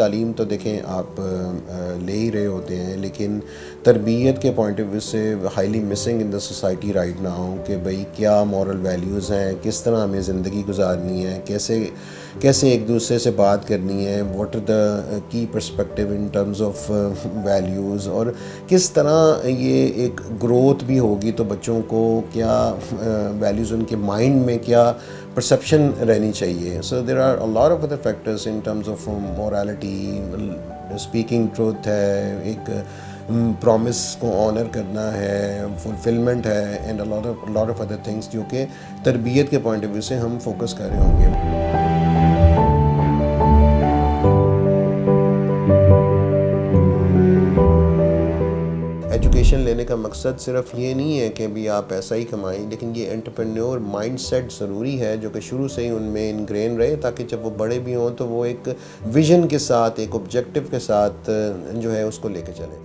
تعلیم تو دیکھیں آپ لے ہی رہے ہوتے ہیں، لیکن تربیت کے پوائنٹ آف ویو سے highly missing in the society right now کہ بھئی کیا مورل ویلیوز ہیں، کس طرح ہمیں زندگی گزارنی ہے، کیسے ایک دوسرے سے بات کرنی ہے، واٹ آر دا کی perspective in terms of values, اور کس طرح یہ ایک گروتھ بھی ہوگی تو بچوں کو کیا ویلیوز ان کے مائنڈ میں کیا پرسیپشن رہنی چاہیے. So there are a lot of other factors in terms of morality, speaking truth ہے، ایک پرومس کو آنر کرنا ہے، فلفلمنٹ ہے، and a lot of other things جو کہ تربیت کے پوائنٹ آف ویو سے ہم فوکس کر رہے ہوں گے. ایجوکیشن لینے کا مقصد صرف یہ نہیں ہے کہ بھی آپ پیسہ ہی کمائیں، لیکن یہ انٹرپرینیور مائنڈ سیٹ ضروری ہے جو کہ شروع سے ہی ان میں انگرین رہے، تاکہ جب وہ بڑے بھی ہوں تو وہ ایک ویژن کے ساتھ، ایک آبجیکٹو کے ساتھ جو ہے اس کو لے کے چلیں.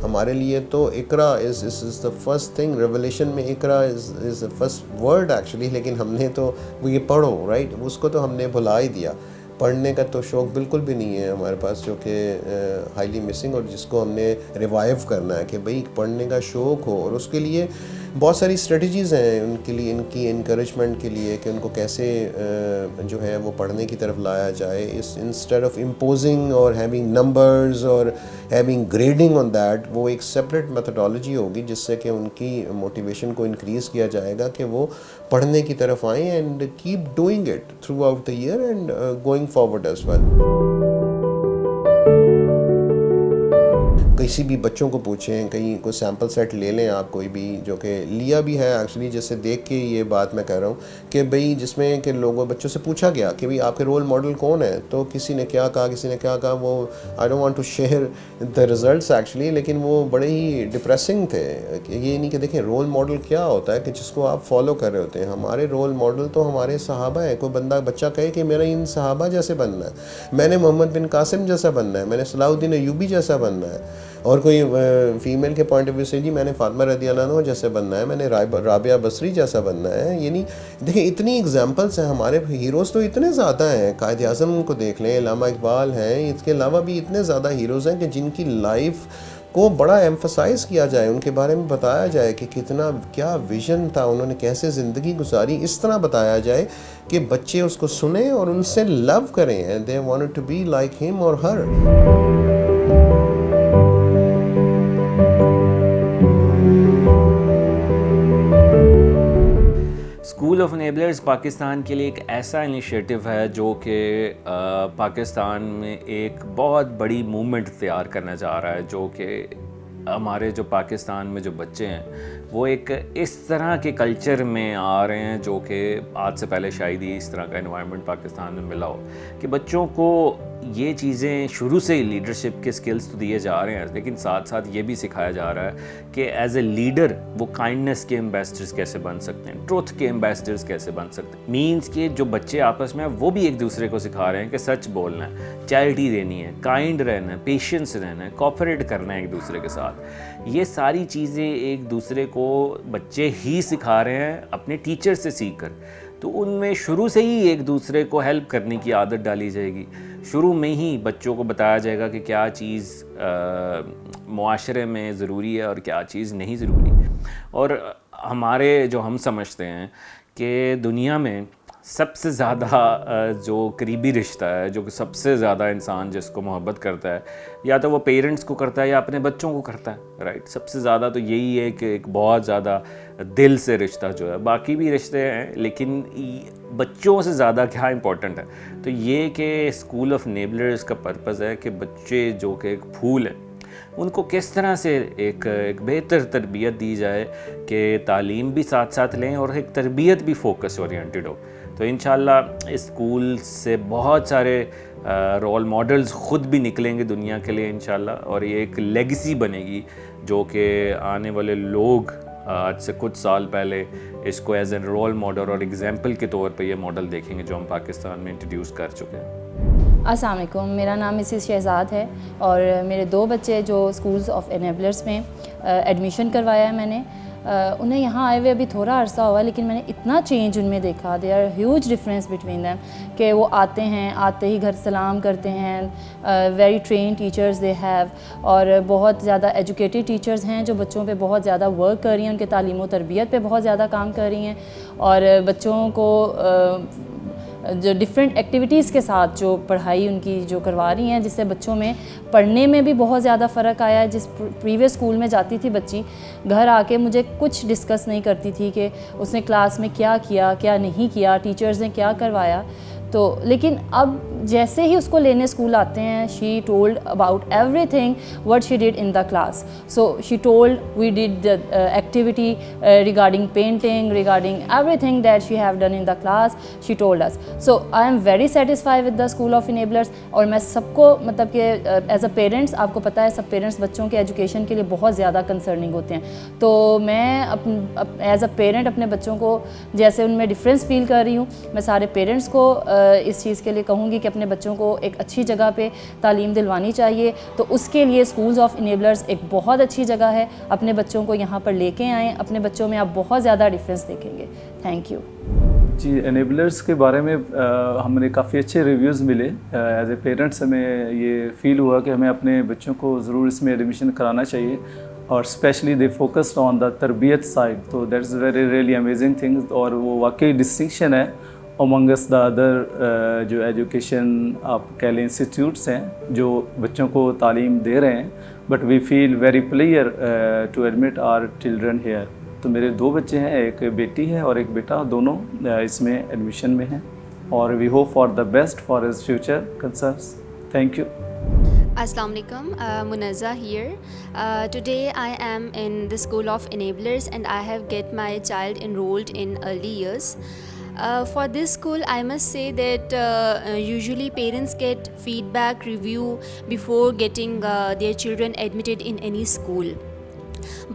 ہمارے لیے تو اقرا از دا فرسٹ تھنگ، ریولیشن میں اقرا از دا فرسٹ ورڈ ایکچولی، لیکن ہم نے تو وہ یہ پڑھو رائٹ، اس کو تو ہم نے بھلا ہی دیا. پڑھنے کا تو شوق بالکل بھی نہیں ہے ہمارے پاس، جو کہ ہائیلی مسنگ، اور جس کو ہم نے ریوائیو کرنا ہے کہ بھئی پڑھنے کا شوق ہو. اور اس کے لیے بہت ساری اسٹریٹجیز ہیں ان کے لیے، ان کی انکریجمنٹ کے لیے کہ ان کو کیسے جو ہے وہ پڑھنے کی طرف لایا جائے. انسٹیڈ آف امپوزنگ اور ہیونگ نمبرز اور ہیونگ گریڈنگ آن دیٹ، وہ ایک سپریٹ میتھڈالوجی ہوگی جس سے کہ ان کی موٹیویشن کو انکریز کیا جائے گا کہ وہ پڑھنے کی طرف آئیں and keep doing it throughout the year and going forward as well. کسی بھی بچوں کو پوچھیں، کہیں کوئی سیمپل سیٹ لے لیں آپ، کوئی بھی جو کہ لیا بھی ہے ایکچولی، جیسے دیکھ کے یہ بات میں کہہ رہا ہوں کہ بھئی جس میں کہ لوگوں بچوں سے پوچھا گیا کہ بھئی آپ کے رول ماڈل کون ہے، تو کسی نے کیا کہا وہ I don't want to share the results actually, لیکن وہ بڑے ہی ڈپریسنگ تھے. یہ نہیں کہ دیکھیں رول ماڈل کیا ہوتا ہے کہ جس کو آپ فالو کر رہے ہوتے ہیں. ہمارے رول ماڈل تو ہمارے صحابہ ہیں. کوئی بچہ کہے کہ میرا ان صحابہ جیسے بننا ہے، میں نے محمد بن قاسم جیسا بننا ہے، میں نے صلاح الدین ایوبی جیسا بننا ہے. اور کوئی فیمیل کے پوائنٹ آف ویو سے جی میں نے فاطمہ رضی اللہ عنہ جیسے بننا ہے، میں نے رابعہ بصری جیسا بننا ہے. یعنی دیکھیں اتنی ایگزامپلس ہیں، ہمارے ہیروز تو اتنے زیادہ ہیں. قائد اعظم کو دیکھ لیں، علامہ اقبال ہیں، اس کے علاوہ بھی اتنے زیادہ ہیروز ہیں کہ جن کی لائف کو بڑا ایمفسائز کیا جائے، ان کے بارے میں بتایا جائے کہ کتنا کیا ویژن تھا، انہوں نے کیسے زندگی گزاری، اس طرح بتایا جائے کہ بچے اس کو سنیں اور ان سے لو کریں. They want to be like him اور her. School of enablers Pakistan کے لیے ایک ایسا انیشیٹو ہے جو کہ پاکستان میں ایک بہت بڑی موومنٹ تیار کرنا چاہ رہا ہے، جو کہ ہمارے جو پاکستان میں جو بچے ہیں وہ ایک اس طرح کے کلچر میں آ رہے ہیں جو کہ آج سے پہلے شاید ہی اس طرح کا انوائرمنٹ پاکستان میں ملا ہو، کہ بچوں کو یہ چیزیں شروع سے ہی لیڈرشپ کے سکلز تو دیے جا رہے ہیں، لیکن ساتھ ساتھ یہ بھی سکھایا جا رہا ہے کہ ایز اے لیڈر وہ کائنڈنس کے ایمبیسڈرز کیسے بن سکتے ہیں، ٹروتھ کے ایمبیسڈرز کیسے بن سکتے ہیں. مینس کہ جو بچے آپس میں وہ بھی ایک دوسرے کو سکھا رہے ہیں کہ سچ بولنا ہے، چیریٹی دینی ہے، کائنڈ رہنا ہے، پیشنس رہنا ہے، کوآپریٹ کرنا ہے ایک دوسرے کے ساتھ. یہ ساری چیزیں ایک دوسرے کو بچے ہی سکھا رہے ہیں اپنے ٹیچر سے سیکھ کر. تو ان میں شروع سے ہی ایک دوسرے کو ہیلپ کرنے کی عادت ڈالی جائے گی. شروع میں ہی بچوں کو بتایا جائے گا کہ کیا چیز معاشرے میں ضروری ہے اور کیا چیز نہیں ضروری. اور ہمارے جو ہم سمجھتے ہیں کہ دنیا میں سب سے زیادہ جو قریبی رشتہ ہے، جو کہ سب سے زیادہ انسان جس کو محبت کرتا ہے، یا تو وہ پیرنٹس کو کرتا ہے یا اپنے بچوں کو کرتا ہے، رائٹ. سب سے زیادہ تو یہی ہے کہ ایک بہت زیادہ دل سے رشتہ جو ہے، باقی بھی رشتے ہیں لیکن بچوں سے زیادہ کیا امپورٹنٹ ہے. تو یہ کہ اسکول آف انیبلرز کا پرپز ہے کہ بچے جو کہ ایک پھول ہیں ان کو کس طرح سے ایک بہتر تربیت دی جائے کہ تعلیم بھی ساتھ ساتھ لیں اور ایک تربیت بھی فوکس اورینٹڈ ہو. تو انشاءاللہ اسکول سے بہت سارے رول ماڈلز خود بھی نکلیں گے دنیا کے لیے انشاءاللہ، اور یہ ایک لیگیسی بنے گی جو کہ آنے والے لوگ آج سے کچھ سال پہلے اس کو ایز اے رول ماڈل اور ایگزامپل کے طور پہ یہ ماڈل دیکھیں گے جو ہم پاکستان میں انٹروڈیوس کر چکے ہیں. السلام علیکم، میرا نام مسز شہزاد ہے اور میرے 2 بچے جو اسکولز آف انیبلرز میں ایڈمیشن کروایا ہے میں نے. انہیں یہاں آئے ہوئے ابھی تھوڑا عرصہ ہوا لیکن میں نے اتنا چینج ان میں دیکھا. They are huge difference between them کہ وہ آتے ہیں, آتے ہی گھر سلام کرتے ہیں. Very train teachers they have, اور بہت زیادہ ایجوکیٹڈ ٹیچرز ہیں جو بچوں پہ بہت زیادہ ورک کر رہی ہیں, ان کے تعلیم و تربیت پہ بہت زیادہ کام کر رہی ہیں, اور بچوں کو جو ڈفرینٹ ایکٹیویٹیز کے ساتھ جو پڑھائی ان کی جو کروا رہی ہیں, جس سے بچوں میں پڑھنے میں بھی بہت زیادہ فرق آیا ہے. جس پریویس اسکول میں جاتی تھی بچی, گھر آ کے مجھے کچھ ڈسکس نہیں کرتی تھی کہ اس نے کلاس میں کیا کیا, کیا نہیں کیا, ٹیچرز نے کیا کروایا. تو لیکن اب جیسے ہی اس کو لینے اسکول آتے ہیں, she told about everything what she did in the class. So she told we did the activity regarding painting, regarding everything that she have done in the class, she told us. So I am very satisfy with the school of enablers. اور میں سب کو مطلب کہ as a parents, آپ کو پتہ ہے سب parents بچوں کے ایجوکیشن کے لیے بہت زیادہ کنسرننگ ہوتے ہیں, تو میں ایز اے پیرنٹ اپنے بچوں کو جیسے ان میں ڈفرینس فیل کر رہی ہوں, میں سارے پیرنٹس کو اس چیز کے لیے کہوں گی کہ اپنے بچوں کو ایک اچھی جگہ پہ تعلیم دلوانی چاہیے. تو اس کے لیے اسکولز آف انیبلرز ایک بہت اچھی جگہ ہے. اپنے بچوں کو یہاں پر لے کے آئیں, اپنے بچوں میں آپ بہت زیادہ ڈفرینس دیکھیں گے. Thank you. جی, انیبلرس کے بارے میں ہم نے کافی اچھے ریویوز ملے. ایز اے پیرنٹس ہمیں یہ فیل ہوا کہ ہمیں اپنے بچوں کو ضرور اس میں ایڈمیشن کرانا چاہیے, اور اسپیشلی دے فوکسڈ آن دا تربیت سائڈ. تو that is very really amazing thing, اور وہ واقعی ڈسٹنکشن ہے امنگس دا ادر جو ایجوکیشن آپ کہہ لیں انسٹیٹیوٹس ہیں جو بچوں کو تعلیم دے رہے ہیں. But we feel very pleasure to admit our children here. تو میرے 2 بچے ہیں, ایک بیٹی ہے اور ایک بیٹا, دونوں اس میں ایڈمیشن میں ہیں, اور we hope for the best for his future concerns. Thank you. Assalamu alaikum, Munazza here. Today I am in the School of Enablers and I have get my child enrolled in early years. For this school, I must say that usually parents get feedback, review before getting their children admitted in any school.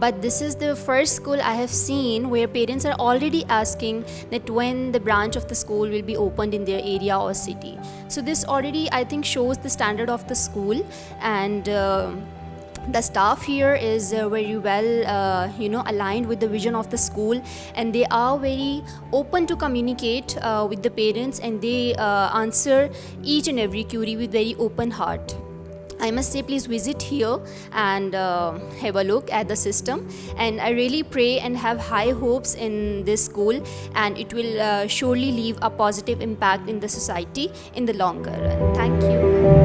But this is the first school I have seen where parents are already asking that when the branch of the school will be opened in their area or city. So this already, I think, shows the standard of the school, and the staff here is very well aligned with the vision of the school, and they are very open to communicate with the parents, and they answer each and every query with very open heart. I must say, please visit here and have a look at the system, and I really pray and have high hopes in this school, and it will surely leave a positive impact in the society in the longer run. Thank you.